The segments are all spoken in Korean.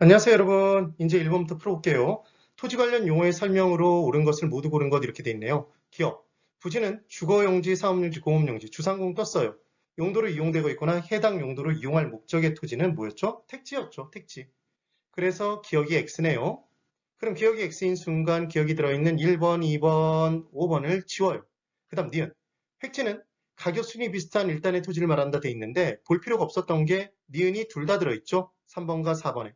안녕하세요, 여러분. 이제 1번부터 풀어볼게요. 토지 관련 용어의 설명으로 옳은 것을 모두 고른 것 이렇게 돼 있네요. 기업. 부지는 주거용지, 사업용지, 공업용지, 주상공 떴어요. 용도로 이용되고 있거나 해당 용도를 이용할 목적의 토지는 뭐였죠? 택지였죠, 택지. 그래서 기억이 X네요. 그럼 기억이 X인 순간 기억이 들어있는 1번, 2번, 5번을 지워요. 그 다음 니은. 획지는 가격 순위 비슷한 일단의 토지를 말한다 돼 있는데 볼 필요가 없었던 게 니은이 둘 다 들어있죠? 3번과 4번에.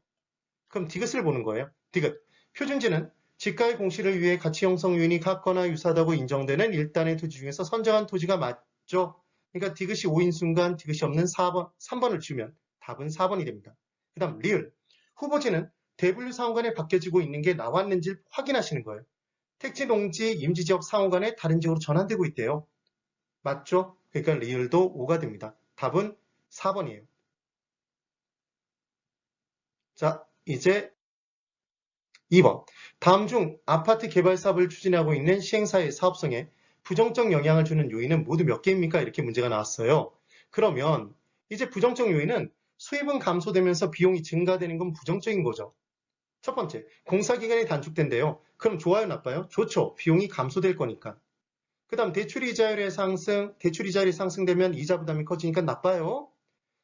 그럼 디귿을 보는 거예요. 디귿. 표준지는 지가의 공시를 위해 가치 형성 요인이 같거나 유사하다고 인정되는 일단의 토지 중에서 선정한 토지가 맞죠. 그러니까 디귿이 5인 순간 디귿이 없는 4번, 3번을 지우면 답은 4번이 됩니다. 그 다음 리을. 후보지는 대분류 상호간에 바뀌어지고 있는 게 나왔는지 확인하시는 거예요. 택지, 농지, 임지지역 상호간에 다른 지역으로 전환되고 있대요. 맞죠? 그러니까 리을도 5가 됩니다. 답은 4번이에요. 자, 이제 2번. 다음 중 아파트 개발 사업을 추진하고 있는 시행사의 사업성에 부정적 영향을 주는 요인은 모두 몇 개입니까? 이렇게 문제가 나왔어요. 그러면 이제 부정적 요인은 수입은 감소되면서 비용이 증가되는 건 부정적인 거죠. 첫 번째, 공사 기간이 단축된대요. 그럼 좋아요, 나빠요? 좋죠. 비용이 감소될 거니까. 그 다음 대출 이자율의 상승, 대출 이자율이 상승되면 이자 부담이 커지니까 나빠요.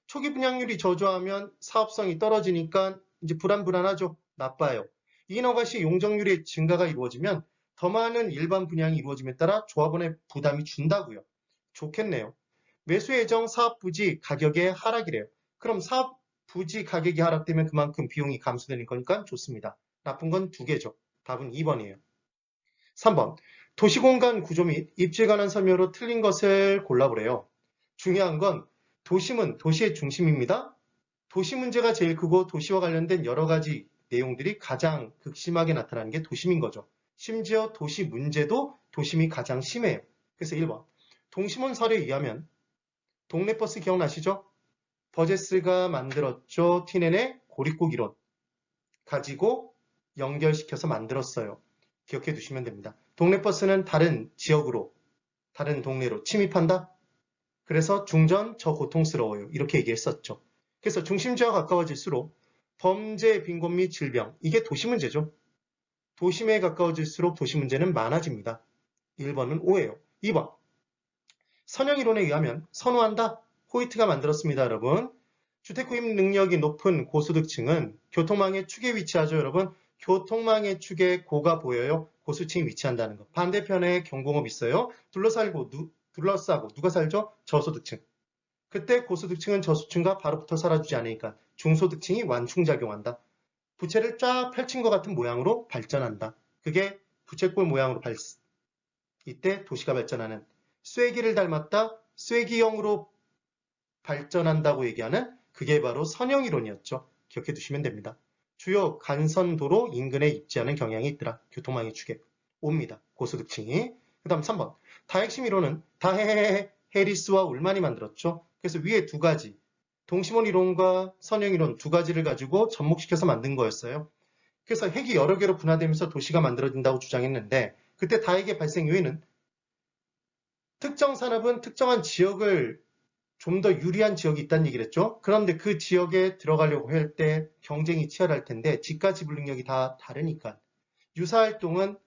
초기 분양률이 저조하면 사업성이 떨어지니까 이제 불안하죠. 나빠요. 인허가 시 용적률의 증가가 이루어지면 더 많은 일반 분양이 이루어짐에 따라 조합원의 부담이 준다고요. 좋겠네요. 매수 예정 사업 부지 가격의 하락이래요. 그럼 사업 부지 가격이 하락되면 그만큼 비용이 감소되는 거니까 좋습니다. 나쁜 건 두 개죠. 답은 2번이에요. 3번. 도시공간 구조 및 입지에 관한 설명으로 틀린 것을 골라보래요. 중요한 건 도심은 도시의 중심입니다. 도시 문제가 제일 크고 도시와 관련된 여러 가지 내용들이 가장 극심하게 나타나는 게 도심인 거죠. 심지어 도시 문제도 도심이 가장 심해요. 그래서 1번. 동심원설에 의하면 동네 버스 기억나시죠? 버제스가 만들었죠. 티넨의 고립국 이론 가지고 연결시켜서 만들었어요. 기억해 두시면 됩니다. 동네 버스는 다른 지역으로, 다른 동네로 침입한다? 그래서 중전 저 고통스러워요. 이렇게 얘기했었죠. 그래서 중심지와 가까워질수록 범죄, 빈곤 및 질병, 이게 도시 문제죠. 도심에 가까워질수록 도시 문제는 많아집니다. 1번은 O예요. 2번. 선형이론에 의하면 선호한다? 호이트가 만들었습니다, 여러분. 주택 구입 능력이 높은 고소득층은 교통망의 축에 위치하죠, 여러분. 교통망의 축에 고가 보여요. 고수층이 위치한다는 것. 반대편에 경공업 있어요. 둘러싸고 누가 살죠? 저소득층. 그때 고소득층은 저소득층과 바로 붙어 살아주지 않으니까 중소득층이 완충작용한다. 부채를 쫙 펼친 것 같은 모양으로 발전한다. 그게 부채꼴 모양으로 이때 도시가 발전하는 쐐기를 닮았다. 쐐기형으로 발전한다고 얘기하는 그게 바로 선형이론이었죠. 기억해 두시면 됩니다. 주요 간선도로 인근에 입지하는 경향이 있더라. 교통망의 축에 옵니다. 고소득층이. 그 다음 3번. 다핵심 이론은 해리스와 울만이 만들었죠. 그래서 위에 두 가지 동심원 이론과 선형 이론 두 가지를 가지고 접목시켜서 만든 거였어요. 그래서 핵이 여러 개로 분화되면서 도시가 만들어진다고 주장했는데 그때 다핵의 발생 요인은 특정 산업은 특정한 지역을 좀 더 유리한 지역이 있다는 얘기를 했죠. 그런데 그 지역에 들어가려고 할 때 경쟁이 치열할 텐데 지가 지불 능력이 다 다르니까 유사활동은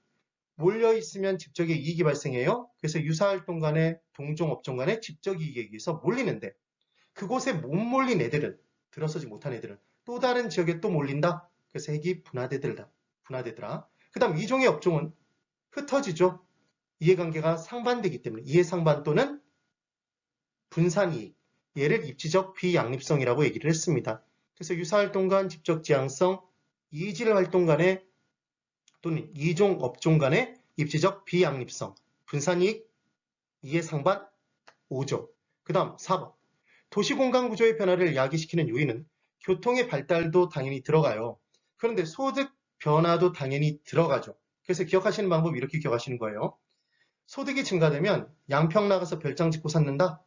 몰려있으면 직접의 이익이 발생해요. 그래서 유사활동 간에 동종업종 간에 직접 이익에 의해서 몰리는데 그곳에 못 몰린 애들은 들어서지 못한 애들은 또 다른 지역에 또 몰린다. 그래서 핵이 분화되더라. 그 다음 이종의 업종은 흩어지죠. 이해관계가 상반되기 때문에 이해상반 또는 분산이익, 얘를 입지적 비양립성이라고 얘기를 했습니다. 그래서 유사활동 간 직접 지향성, 이질 활동 간의 또는 이종 업종 간의 입지적 비양립성, 분산이익, 이해상반, 5조. 그 다음 4번. 도시공간 구조의 변화를 야기시키는 요인은 교통의 발달도 당연히 들어가요. 그런데 소득 변화도 당연히 들어가죠. 그래서 기억하시는 방법 이렇게 기억하시는 거예요. 소득이 증가되면 양평 나가서 별장 짓고 샀는다.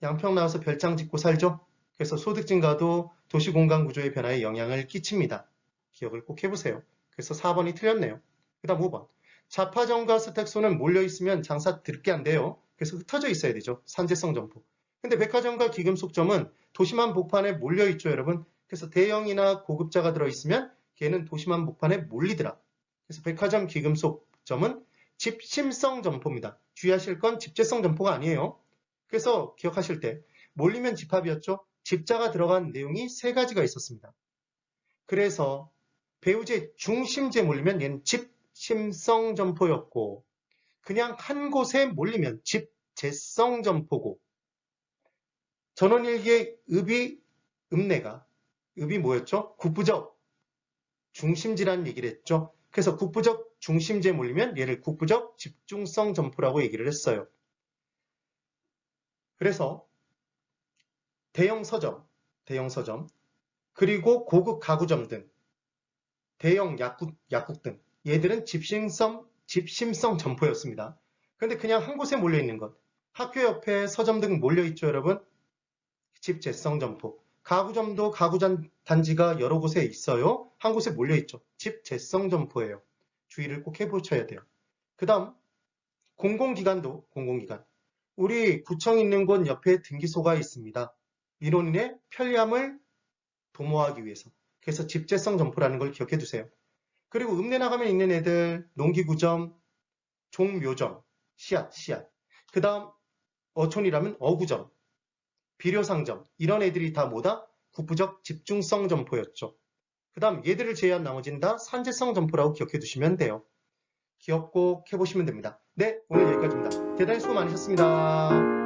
양평 나와서 별장 짓고 살죠. 그래서 소득 증가도 도시공간 구조의 변화에 영향을 끼칩니다. 기억을 꼭 해보세요. 그래서 4번이 틀렸네요. 그 다음 5번. 자파점과 스택소는 몰려있으면 장사 드럽게 안 돼요. 그래서 흩어져 있어야 되죠. 산재성 점포. 근데 백화점과 기금속점은 도심한 복판에 몰려있죠, 여러분. 그래서 대형이나 고급자가 들어있으면 걔는 도심 한복판에 몰리더라. 그래서 백화점 귀금속점은 집심성 점포입니다. 주의하실 건 집재성 점포가 아니에요. 그래서 기억하실 때 몰리면 집합이었죠. 집자가 들어간 내용이 세 가지가 있었습니다. 그래서 배우제 중심지에 몰리면 얘는 집심성 점포였고 그냥 한 곳에 몰리면 집재성 점포고 전원일기의 읍이 뭐였죠? 국부적 중심지라는 얘기를 했죠. 그래서 국부적 중심지에 몰리면 얘를 국부적 집중성 점포라고 얘기를 했어요. 그래서 대형 서점, 그리고 고급 가구점 등 대형 약국 등 얘들은 집심성 점포였습니다. 그런데 그냥 한 곳에 몰려있는 것. 학교 옆에 서점 등 몰려있죠, 여러분? 집재성 점포. 가구점도 가구 단지가 여러 곳에 있어요. 한 곳에 몰려있죠. 집재성 점포예요. 주의를 꼭 해보셔야 돼요. 그 다음 공공기관도 공공기관. 우리 구청 있는 곳 옆에 등기소가 있습니다. 민원인의 편리함을 도모하기 위해서. 그래서 집재성 점포라는 걸 기억해 두세요. 그리고 읍내 나가면 있는 애들 농기구점, 종묘점, 씨앗. 그 다음 어촌이라면 어구점, 비료상점 이런 애들이 다 뭐다? 국부적 집중성 점포였죠. 그 다음 얘들을 제외한 나머지는 다 산재성 점포라고 기억해 두시면 돼요. 기억 꼭 해보시면 됩니다. 네, 오늘 여기까지입니다. 대단히 수고 많으셨습니다.